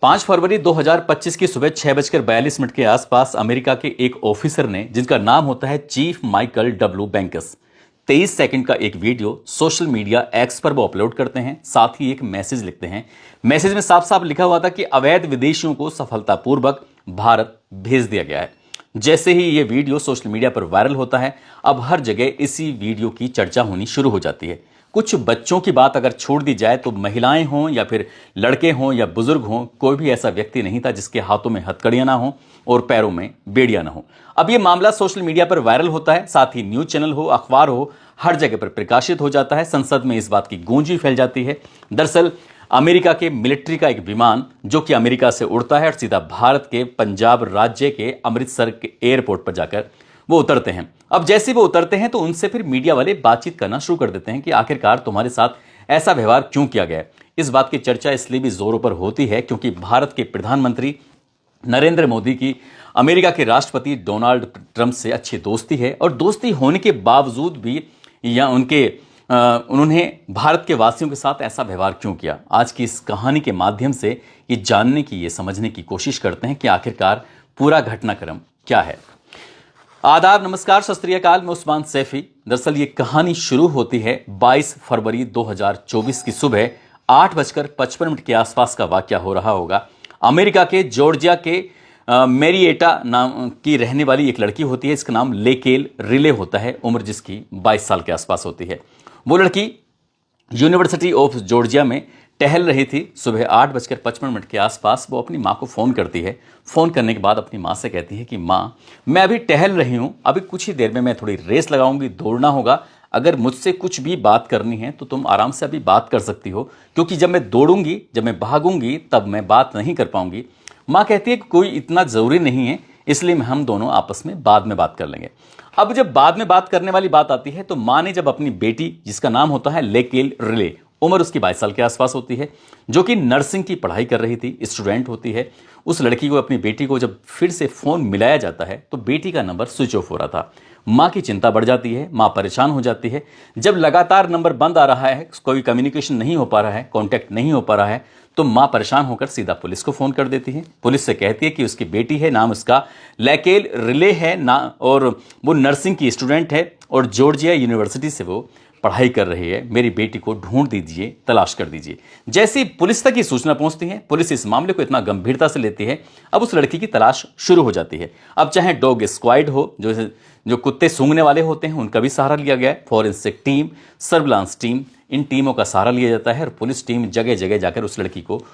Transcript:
5 फरवरी 2025 की सुबह 6:42 के आसपास अमेरिका के एक ऑफिसर ने, जिनका नाम होता है chief Michael W Banks, 23 second का एक वीडियो सोशल मीडिया एक्स पर वो अपलोड करते हैं। साथ ही एक मैसेज लिखते हैं। मैसेज में साफ साफ लिखा हुआ था कि अवैध विदेशियों को सफलतापूर्वक भारत भेज दिया गया है। जैसे ही ये वीडियो सोशल मीडिया पर वायरल होता है, अब हर जगह इसी वीडियो की चर्चा होनी शुरू हो जाती है। कुछ बच्चों की बात अगर छोड़ दी जाए तो महिलाएं हों या फिर लड़के हों या बुजुर्ग हों, कोई भी ऐसा व्यक्ति नहीं था जिसके हाथों में हथकड़ियां ना हो और पैरों में बेड़ियां ना हो। अब ये मामला सोशल मीडिया पर वायरल होता है, साथ ही न्यूज चैनल हो, अखबार हो, हर जगह पर प्रकाशित हो जाता है। संसद में इस बात की गूंजी फैल जाती है। दरअसल अमेरिका के मिलिट्री का एक विमान, जो कि अमेरिका से उड़ता है और सीधा भारत के पंजाब राज्य के अमृतसर के एयरपोर्ट पर जाकर वो उतरते हैं। अब जैसे वो उतरते हैं तो उनसे फिर मीडिया वाले बातचीत करना शुरू कर देते हैं कि आखिरकार तुम्हारे साथ ऐसा व्यवहार क्यों किया गया है। इस बात की चर्चा इसलिए भी जोरों पर होती है क्योंकि भारत के प्रधानमंत्री नरेंद्र मोदी की अमेरिका के राष्ट्रपति डोनाल्ड ट्रंप से अच्छी दोस्ती है, और दोस्ती होने के बावजूद भी या उन्होंने भारत के वासियों के साथ ऐसा व्यवहार क्यों किया। आज की इस कहानी के माध्यम से ये जानने की, ये समझने की कोशिश करते हैं कि आखिरकार पूरा घटनाक्रम क्या है। आदाब, नमस्कार, सत श्री अकाल। मैं उस्मान सैफी। दरअसल ये कहानी शुरू होती है 22 फरवरी 2024 की सुबह 8:55 के आसपास का वाकया हो रहा होगा। अमेरिका के जॉर्जिया के मैरिएटा नाम की रहने वाली एक लड़की होती है। इसका नाम लेकेल रिले होता है। उम्र जिसकी 22 साल के आसपास होती है। वो लड़की यूनिवर्सिटी ऑफ जॉर्जिया में टहल रही थी। सुबह 8:55 के आसपास वो अपनी माँ को फ़ोन करती है। फ़ोन करने के बाद अपनी माँ से कहती है कि माँ, मैं अभी टहल रही हूँ, अभी कुछ ही देर में मैं थोड़ी रेस लगाऊंगी, दौड़ना होगा। अगर मुझसे कुछ भी बात करनी है तो तुम आराम से अभी बात कर सकती हो, क्योंकि जब मैं दौड़ूंगी, जब मैं भागूंगी, तब मैं बात नहीं कर पाऊंगी। माँ कहती है कि कोई इतना ज़रूरी नहीं है, इसलिए हम दोनों आपस में बाद में बात कर लेंगे। अब जब बाद में बात करने वाली बात आती है तो माँ ने जब अपनी बेटी, जिसका नाम होता है लेकेल रिले, उम्र उसकी 22 साल के आसपास होती है, जो कि नर्सिंग की पढ़ाई कर रही थी, स्टूडेंट होती है, उस लड़की को, अपनी बेटी को जब फिर से फ़ोन मिलाया जाता है तो बेटी का नंबर स्विच ऑफ हो रहा था। माँ की चिंता बढ़ जाती है, माँ परेशान हो जाती है। जब लगातार नंबर बंद आ रहा है, कोई कम्युनिकेशन नहीं हो पा रहा है, कॉन्टैक्ट नहीं हो पा रहा है, तो माँ परेशान होकर सीधा पुलिस को फ़ोन कर देती है। पुलिस से कहती है कि उसकी बेटी है, नाम उसका लेकेल रिले है ना, और वो नर्सिंग की स्टूडेंट है और जॉर्जिया यूनिवर्सिटी से वो पढ़ाई कर रही है। मेरी बेटी को ढूंढ दीजिए, तलाश कर दीजिए। जैसे ही पुलिस तक ये सूचना पहुंचती है, पुलिस इस मामले को इतना गंभीरता से लेती है, अब उस लड़की की तलाश शुरू हो जाती है। अब चाहे डॉग स्क्वाड हो, जो कुत्ते सूंघने वाले होते हैं, उनका भी सहारा लिया गया है। फॉरेंसिक टीम, सर्विलांस टीम, इन टीमों का सहारा लिया जाता है और पुलिस टीम जगह जगह जाकर उस लड़की को